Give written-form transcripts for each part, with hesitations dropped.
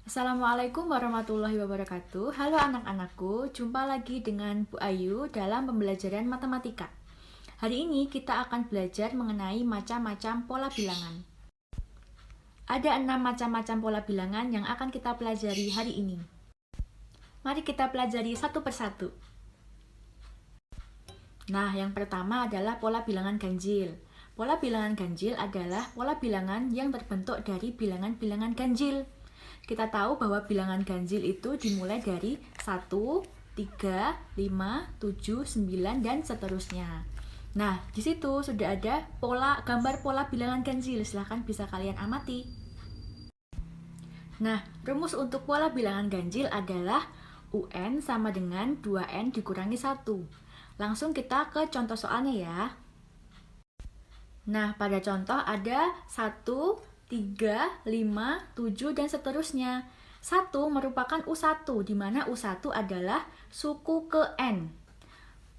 Assalamualaikum warahmatullahi wabarakatuh. Halo anak-anakku, jumpa lagi dengan Bu Ayu dalam pembelajaran matematika. Hari ini kita akan belajar mengenai macam-macam pola bilangan. Ada 6 macam-macam pola bilangan yang akan kita pelajari hari ini. Mari kita pelajari satu persatu. Nah, yang pertama adalah pola bilangan ganjil. Pola bilangan ganjil adalah pola bilangan yang terbentuk dari bilangan-bilangan ganjil. Kita tahu bahwa bilangan ganjil itu dimulai dari 1, 3, 5, 7, 9, dan seterusnya. Nah, di situ sudah ada gambar pola bilangan ganjil. Silahkan bisa kalian amati. Nah, rumus untuk pola bilangan ganjil adalah UN sama dengan 2N dikurangi 1. Langsung kita ke contoh soalnya ya. Nah, pada contoh ada 1, 3, 5, 7, dan seterusnya. 1 merupakan U1, di mana U1 adalah suku ke N.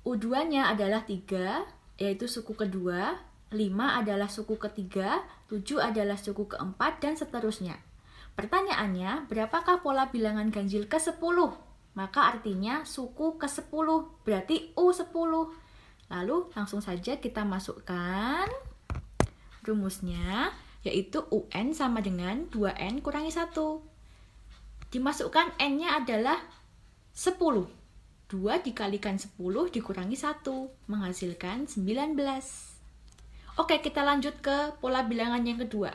U2-nya adalah 3, yaitu suku kedua. 5 adalah suku ketiga, 7 adalah suku keempat, dan seterusnya. Pertanyaannya, berapakah pola bilangan ganjil ke-10? Maka artinya suku ke-10, berarti U10. Lalu langsung saja kita masukkan rumusnya, yaitu UN sama dengan 2N kurangi 1. Dimasukkan N-nya adalah 10. 2 dikalikan 10 dikurangi 1, menghasilkan 19. Oke, kita lanjut ke pola bilangan yang kedua.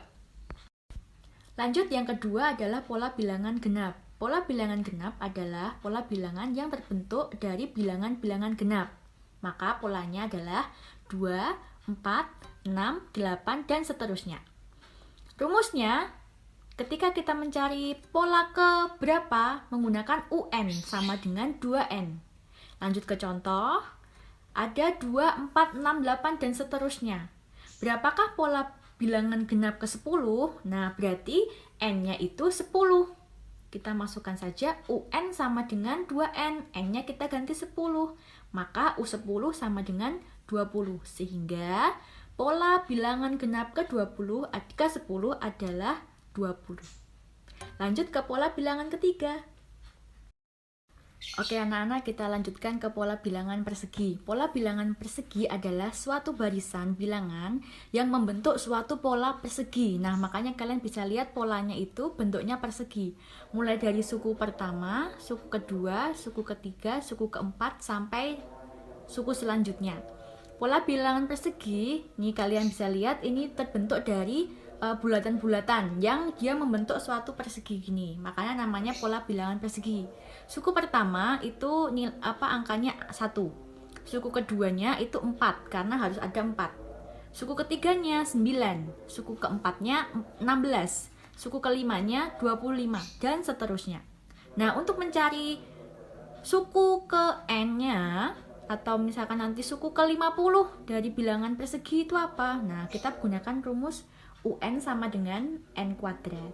Lanjut, yang kedua adalah pola bilangan genap. Pola bilangan genap adalah pola bilangan yang terbentuk dari bilangan-bilangan genap. Maka polanya adalah 2, 4, 6, 8, dan seterusnya. Rumusnya, ketika kita mencari pola ke berapa, menggunakan UN sama dengan 2N. Lanjut ke contoh, ada 2, 4, 6, 8, dan seterusnya. Berapakah pola bilangan genap ke-10? Nah, berarti N-nya itu 10. Kita masukkan saja UN sama dengan 2N, N-nya kita ganti 10. Maka U10 sama dengan 20. Sehingga pola bilangan genap ke-20 ke-10 adalah 20. Lanjut ke pola bilangan ketiga. Oke anak-anak, kita lanjutkan ke pola bilangan persegi. Pola bilangan persegi adalah suatu barisan bilangan yang membentuk suatu pola persegi. Nah, makanya kalian bisa lihat polanya itu bentuknya persegi. Mulai dari suku pertama, suku kedua, suku ketiga, suku keempat, sampai suku selanjutnya. Pola bilangan persegi, nih kalian bisa lihat ini terbentuk dari bulatan-bulatan yang dia membentuk suatu persegi gini. Makanya namanya pola bilangan persegi. Suku pertama itu angkanya 1. Suku keduanya itu 4 karena harus ada 4. Suku ketiganya 9, suku keempatnya 16, suku kelimanya 25, dan seterusnya. Nah, untuk mencari suku ke N-nya, atau misalkan nanti suku ke-50 dari bilangan persegi itu apa? Nah, kita gunakan rumus UN sama dengan N kuadrat,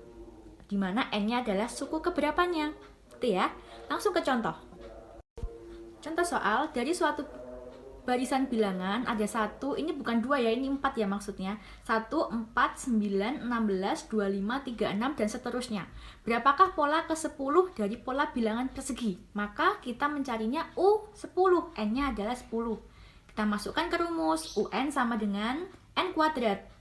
di mana N-nya adalah suku keberapanya. Itu ya. Langsung ke contoh. Contoh soal, dari suatu barisan bilangan ada 1, ini bukan 2 ya, ini 4 ya maksudnya. 1, 4, 9, 16, 25, 36, dan seterusnya. Berapakah pola ke-10 dari pola bilangan persegi? Maka kita mencarinya U10, N-nya adalah 10. Kita masukkan ke rumus, UN sama dengan N kuadrat.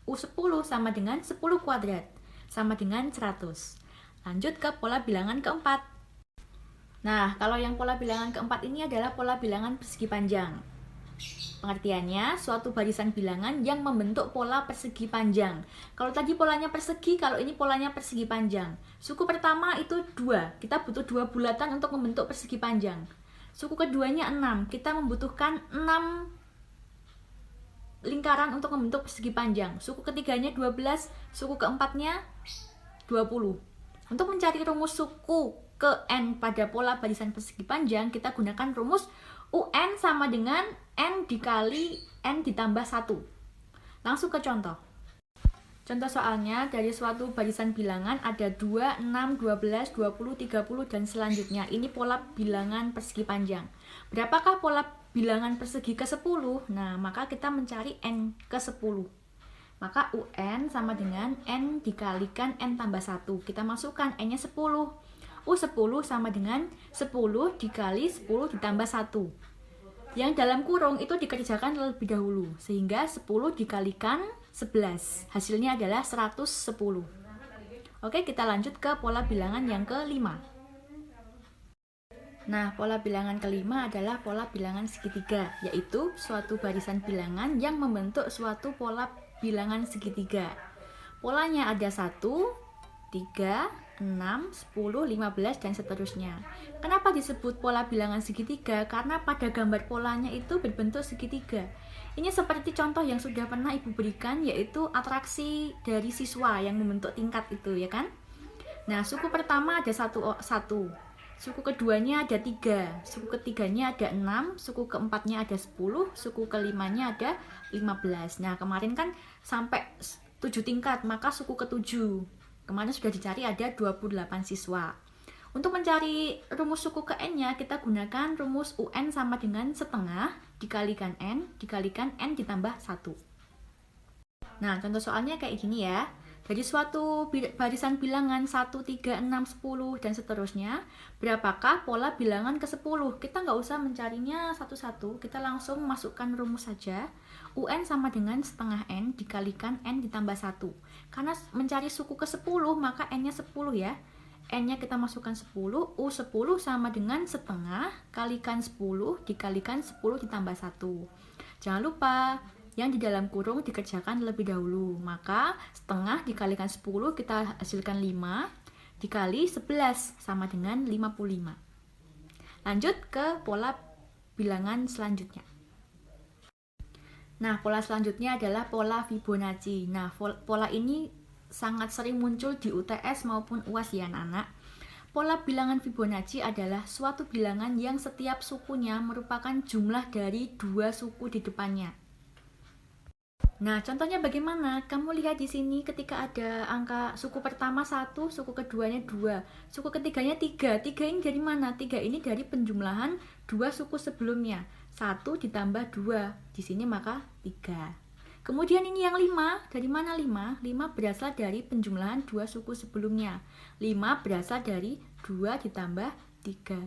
U10 sama dengan 10 kuadrat, sama dengan 100. Lanjut ke pola bilangan keempat. Nah, kalau yang pola bilangan keempat ini adalah pola bilangan persegi panjang. Pengertiannya, suatu barisan bilangan yang membentuk pola persegi panjang. Kalau tadi polanya persegi, kalau ini polanya persegi panjang. Suku pertama itu 2, kita butuh 2 bulatan untuk membentuk persegi panjang. Suku keduanya 6, kita membutuhkan 6 lingkaran untuk membentuk persegi panjang. Suku ketiganya 12, suku keempatnya 20. Untuk mencari rumus suku ke N pada pola barisan persegi panjang, kita gunakan rumus UN sama dengan N dikali N ditambah 1. Langsung ke contoh. Contoh soalnya, dari suatu barisan bilangan ada 2, 6, 12, 20, 30, dan selanjutnya. Ini pola bilangan persegi panjang. Berapakah pola bilangan persegi ke-10? Nah, maka kita mencari N ke-10. Maka UN sama dengan N dikalikan N tambah 1. Kita masukkan N-nya 10. U10 sama dengan 10 dikali 10 ditambah 1. Yang dalam kurung itu dikerjakan terlebih dahulu. Sehingga 10 dikalikan 11. Hasilnya adalah 110. Oke, kita lanjut ke pola bilangan yang kelima. Nah, pola bilangan kelima adalah pola bilangan segitiga, yaitu suatu barisan bilangan yang membentuk suatu pola bilangan segitiga. Polanya ada 1, 3, 6, 10, 15, dan seterusnya. Kenapa disebut pola bilangan segitiga? Karena pada gambar polanya itu berbentuk segitiga. Ini seperti contoh yang sudah pernah Ibu berikan, yaitu atraksi dari siswa yang membentuk tingkat itu, ya kan? Nah, suku pertama ada 1. Suku keduanya ada 3, suku ketiganya ada 6, suku keempatnya ada 10, suku kelimanya ada 15. Nah, kemarin kan sampai 7 tingkat, maka suku ketujuh kemarin sudah dicari ada 28 siswa. Untuk mencari rumus suku ke N-nya, kita gunakan rumus UN sama dengan setengah dikalikan N ditambah 1. Nah, contoh soalnya kayak gini ya. Dari suatu barisan bilangan 1, 3, 6, 10, dan seterusnya, berapakah pola bilangan ke-10? Kita nggak usah mencarinya satu-satu, kita langsung masukkan rumus saja. UN sama dengan setengah N dikalikan N ditambah 1. Karena mencari suku ke-10, maka N-nya 10 ya. N-nya kita masukkan 10, U10 sama dengan setengah kalikan 10 dikalikan 10 ditambah 1. Jangan lupa, yang di dalam kurung dikerjakan lebih dahulu. Maka setengah dikalikan 10 kita hasilkan 5 dikali 11 sama dengan 55. Lanjut ke pola bilangan selanjutnya. Nah, pola selanjutnya adalah pola Fibonacci. Nah, pola ini sangat sering muncul di UTS maupun UAS ya anak-anak. Pola bilangan Fibonacci adalah suatu bilangan yang setiap sukunya merupakan jumlah dari 2 suku di depannya. Nah, contohnya bagaimana? Kamu lihat di sini ketika ada angka suku pertama 1, suku keduanya 2, suku ketiganya 3. 3 ini dari mana? 3 ini dari penjumlahan 2 suku sebelumnya. 1 ditambah 2. Di sini maka 3. Kemudian ini yang 5. Dari mana 5? 5 berasal dari penjumlahan 2 suku sebelumnya. 5 berasal dari 2 ditambah 3.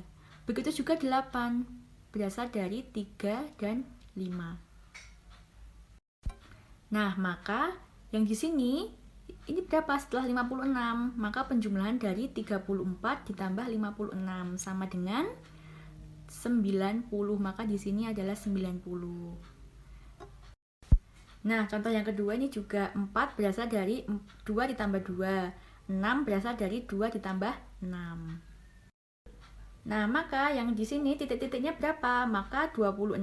Begitu juga 8. Berasal dari 3 dan 5. Nah, maka yang di sini ini berapa setelah 56? Maka penjumlahan dari 34 ditambah 56 sama dengan 90. Maka di sini adalah 90. Nah, contoh yang kedua ini juga 4 berasal dari 2 ditambah 2. 6 berasal dari 2 ditambah 6. Nah, maka yang di sini titik-titiknya berapa? Maka 26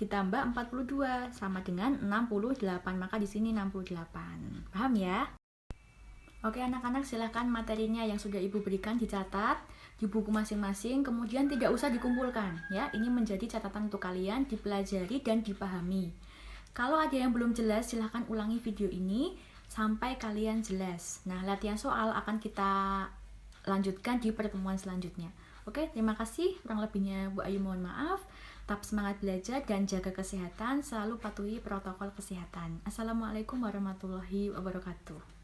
ditambah 42 sama dengan 68. Maka di sini 68. Paham ya? Oke, anak-anak, silahkan materinya yang sudah Ibu berikan dicatat di buku masing-masing, kemudian tidak usah dikumpulkan ya. Ini menjadi catatan untuk kalian dipelajari dan dipahami. Kalau ada yang belum jelas, silahkan ulangi video ini sampai kalian jelas. Nah, latihan soal akan kita lanjutkan di pertemuan selanjutnya. Oke, terima kasih. Kurang lebihnya Bu Ayu mohon maaf. Tetap semangat belajar dan jaga kesehatan. Selalu patuhi protokol kesehatan. Assalamualaikum warahmatullahi wabarakatuh.